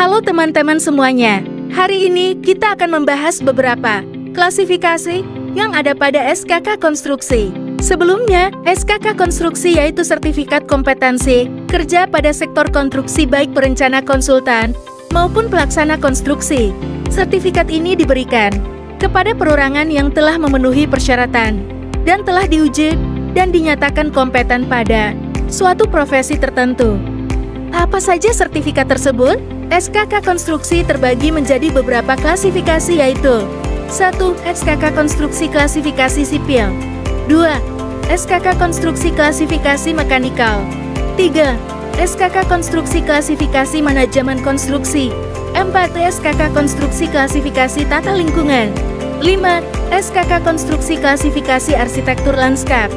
Halo teman-teman semuanya, hari ini kita akan membahas beberapa klasifikasi yang ada pada SKK Konstruksi. Sebelumnya, SKK Konstruksi yaitu Sertifikat Kompetensi Kerja pada Sektor Konstruksi baik perencana konsultan maupun pelaksana konstruksi. Sertifikat ini diberikan kepada perorangan yang telah memenuhi persyaratan dan telah diuji dan dinyatakan kompeten pada suatu profesi tertentu. Apa saja sertifikat tersebut? SKK Konstruksi terbagi menjadi beberapa klasifikasi yaitu 1. SKK Konstruksi Klasifikasi Sipil 2. SKK Konstruksi Klasifikasi Mekanikal 3. SKK Konstruksi Klasifikasi Manajemen Konstruksi 4. SKK Konstruksi Klasifikasi Tata Lingkungan 5. SKK Konstruksi Klasifikasi Arsitektur Lanskap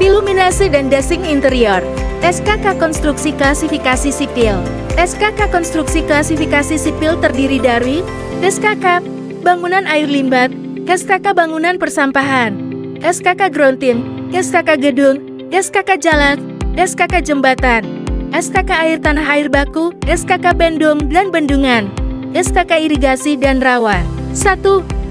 Iluminasi dan Desain Interior. SKK Konstruksi Klasifikasi Sipil. SKK Konstruksi Klasifikasi Sipil terdiri dari SKK Bangunan Air Limbat, SKK Bangunan Persampahan, SKK Grounting, SKK Gedung, SKK Jalan, SKK Jembatan, SKK Air Tanah Air Baku, SKK Bendung dan Bendungan, SKK Irigasi dan Rawa. 1.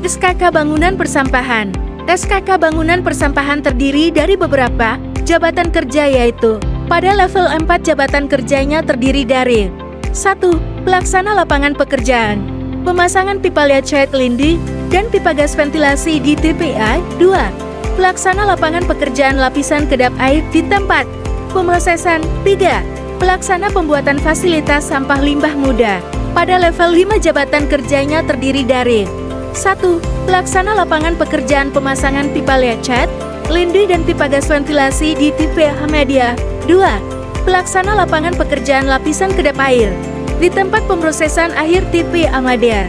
SKK Bangunan Persampahan. SKK Bangunan Persampahan terdiri dari beberapa jabatan kerja yaitu pada level 4 jabatan kerjanya terdiri dari 1. Pelaksana lapangan pekerjaan, pemasangan pipa cat lindi dan pipa gas ventilasi di TPA. 2. Pelaksana lapangan pekerjaan lapisan kedap air di tempat pemrosesan. 3. Pelaksana pembuatan fasilitas sampah limbah muda. Pada level 5 jabatan kerjanya terdiri dari 1. Pelaksana lapangan pekerjaan pemasangan pipa cat lindi dan pipa gas ventilasi di TPA Media. 2. Pelaksana lapangan pekerjaan lapisan kedap air di tempat pemrosesan akhir TPA Media.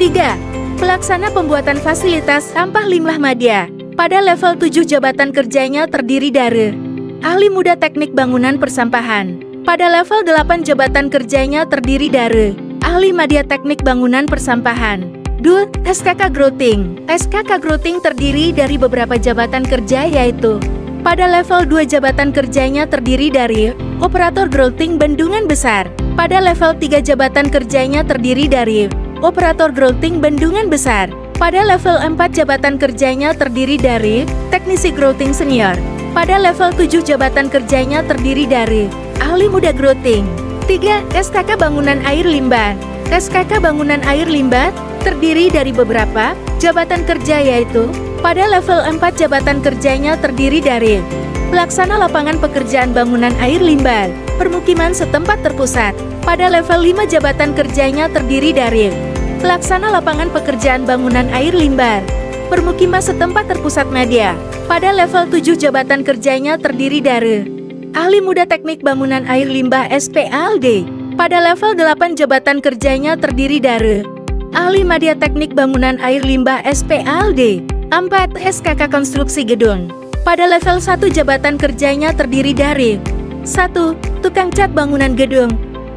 3. Pelaksana pembuatan fasilitas sampah limbah media. Pada level 7 jabatan kerjanya terdiri dari ahli muda teknik bangunan persampahan. Pada level 8 jabatan kerjanya terdiri dari ahli media teknik bangunan persampahan. 2. SKK Grouting. SKK Grouting terdiri dari beberapa jabatan kerja yaitu pada level 2 jabatan kerjanya terdiri dari operator grouting bendungan besar. Pada level 3 jabatan kerjanya terdiri dari operator grouting bendungan besar. Pada level 4 jabatan kerjanya terdiri dari teknisi grouting senior. Pada level 7 jabatan kerjanya terdiri dari ahli muda grouting. 3. SKK Bangunan Air Limbah. SKK Bangunan Air Limbah terdiri dari beberapa jabatan kerja yaitu pada level 4 jabatan kerjanya terdiri dari pelaksana lapangan pekerjaan bangunan air limbah, permukiman setempat terpusat. Pada level 5 jabatan kerjanya terdiri dari pelaksana lapangan pekerjaan bangunan air limbah, permukiman setempat terpusat media. Pada level 7 jabatan kerjanya terdiri dari ahli muda teknik bangunan air limbah SPLD. Pada level 8 jabatan kerjanya terdiri dari ahli media teknik bangunan air limbah SPLD. 4. SKK Konstruksi Gedung. Pada level 1 jabatan kerjanya terdiri dari 1. Tukang cat bangunan gedung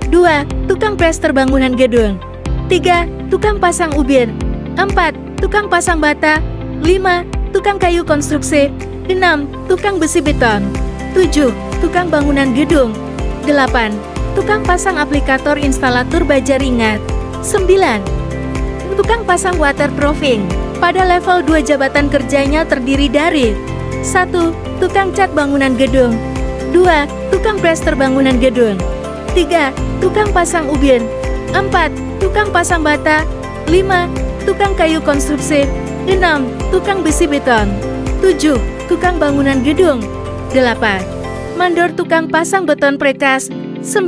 2. Tukang plester bangunan gedung 3. Tukang pasang ubin 4. Tukang pasang bata 5. Tukang kayu konstruksi 6. Tukang besi beton 7. Tukang bangunan gedung 8. Tukang pasang aplikator instalator baja ringan 9. Tukang pasang waterproofing. Pada level 2 jabatan kerjanya terdiri dari 1. Tukang cat bangunan gedung 2. Tukang plester bangunan gedung 3. Tukang pasang ubin 4. Tukang pasang bata 5. Tukang kayu konstruksi 6. Tukang besi beton 7. Tukang bangunan gedung 8. Mandor tukang pasang beton precast 9.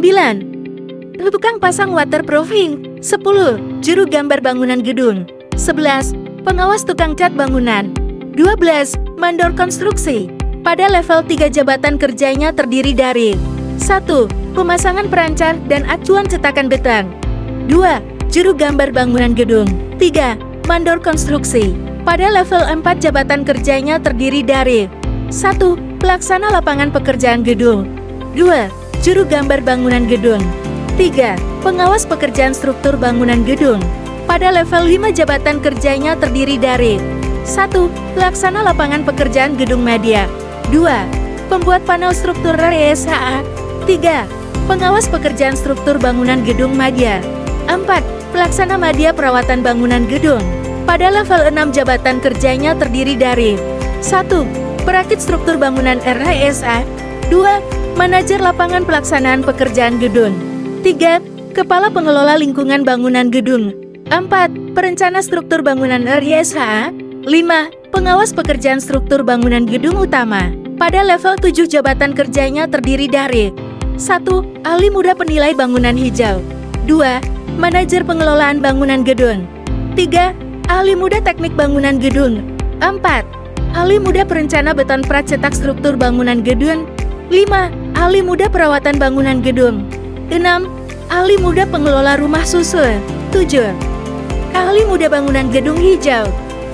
Tukang pasang waterproofing 10. Juru gambar bangunan gedung 11. Pengawas tukang cat bangunan 12. Mandor konstruksi. Pada level 3 jabatan kerjanya terdiri dari 1. Pemasangan perancar dan acuan cetakan beton 2. Juru gambar bangunan gedung 3. Mandor konstruksi. Pada level 4 jabatan kerjanya terdiri dari 1. Pelaksana lapangan pekerjaan gedung 2. Juru gambar bangunan gedung 3. Pengawas pekerjaan struktur bangunan gedung. Pada level 5 jabatan kerjanya terdiri dari 1. Pelaksana lapangan pekerjaan gedung media 2. Pembuat panel struktur RSHA 3. Pengawas pekerjaan struktur bangunan gedung media 4. Pelaksana madya perawatan bangunan gedung. Pada level 6 jabatan kerjanya terdiri dari 1. Perakit struktur bangunan RHSA. 2. Manajer lapangan pelaksanaan pekerjaan gedung. 3. Kepala pengelola lingkungan bangunan gedung. 4. Perencana struktur bangunan RISHA. 5. Pengawas pekerjaan struktur bangunan gedung utama. Pada level 7 jabatan kerjanya terdiri dari 1. Ahli muda penilai bangunan hijau. 2. Manajer pengelolaan bangunan gedung. 3. Ahli muda teknik bangunan gedung. 4. Ahli muda perencana beton prat cetak struktur bangunan gedung. 5. Ahli muda perawatan bangunan gedung. 6. Ahli muda pengelola rumah susun. 7. Ahli muda bangunan gedung hijau.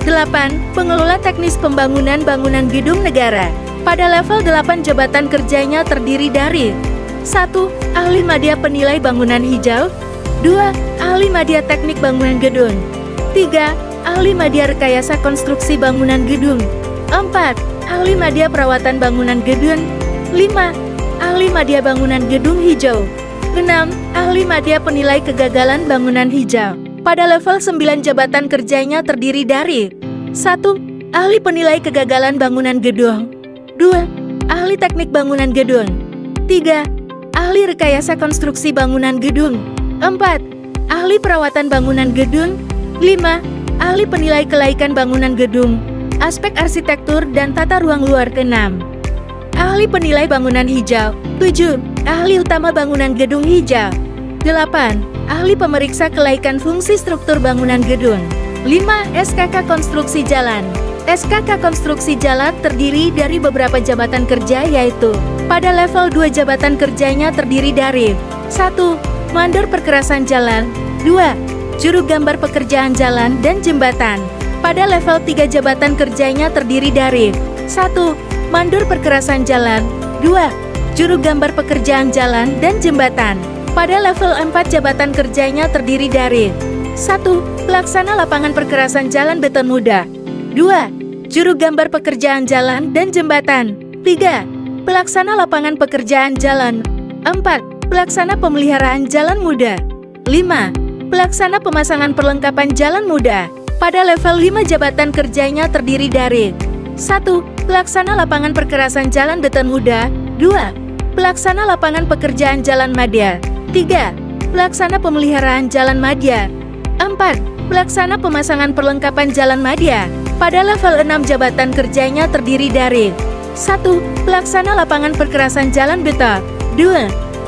8. Pengelola teknis pembangunan bangunan gedung negara. Pada level 8 jabatan kerjanya terdiri dari 1. Ahli madya penilai bangunan hijau. 2. Ahli madya teknik bangunan gedung. 3. Ahli madya rekayasa konstruksi bangunan gedung. 4. Ahli madya perawatan bangunan gedung. 5. Ahli madya bangunan gedung hijau. 6. Ahli madya penilai kegagalan bangunan hijau. Pada level 9 jabatan kerjanya terdiri dari 1. Ahli penilai kegagalan bangunan gedung. 2. Ahli teknik bangunan gedung. 3. Ahli rekayasa konstruksi bangunan gedung. 4. Ahli perawatan bangunan gedung. 5. Ahli penilai kelaikan bangunan gedung, aspek arsitektur dan tata ruang luar. 6. Ahli penilai bangunan hijau. 7. Ahli utama bangunan gedung hijau. 8. Ahli pemeriksa kelaikan fungsi struktur bangunan gedung. 5. SKK konstruksi jalan. SKK konstruksi jalan terdiri dari beberapa jabatan kerja, yaitu pada level 2 jabatan kerjanya terdiri dari 1. Mandor perkerasan jalan. 2. Juru gambar pekerjaan jalan dan jembatan. Pada level 3 jabatan kerjanya terdiri dari 1. Mandor perkerasan jalan. 2. Juru gambar pekerjaan jalan dan jembatan. Pada level 4 jabatan kerjanya terdiri dari 1. Pelaksana lapangan perkerasan jalan beton muda. 2. Juru gambar pekerjaan jalan dan jembatan. 3. Pelaksana lapangan pekerjaan jalan. 4. Pelaksana pemeliharaan jalan muda. 5. Pelaksana pemasangan perlengkapan jalan muda. Pada level 5 jabatan kerjanya terdiri dari 1. Pelaksana lapangan perkerasan jalan beton muda. 2. Pelaksana lapangan pekerjaan jalan madya. 3. Pelaksana pemeliharaan jalan madya. 4. Pelaksana pemasangan perlengkapan jalan madya. Pada level 6 jabatan kerjanya terdiri dari 1. Pelaksana lapangan perkerasan jalan beton. 2.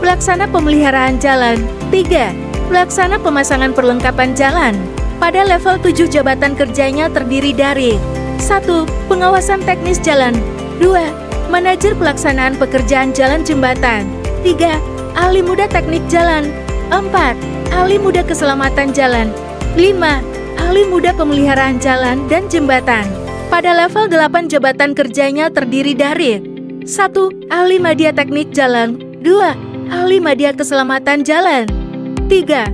Pelaksana pemeliharaan jalan. 3. Pelaksana pemasangan perlengkapan jalan. Pada level 7 jabatan kerjanya terdiri dari 1. Pengawasan teknis jalan. 2. Manajer pelaksanaan pekerjaan jalan jembatan. 3. Ahli muda teknik jalan. 4. Ahli muda keselamatan jalan. 5. Ahli muda pemeliharaan jalan dan jembatan. Pada level 8 jabatan kerjanya terdiri dari 1. Ahli madya teknik jalan. 2. Ahli madya keselamatan jalan. 3.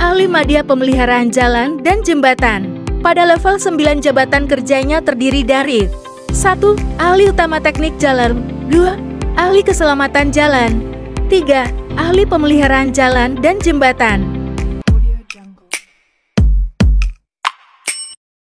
Ahli madya pemeliharaan jalan dan jembatan. Pada level 9 jabatan kerjanya terdiri dari 1. Ahli utama teknik jalan. 2. Ahli keselamatan jalan. 3. Ahli pemeliharaan jalan dan jembatan.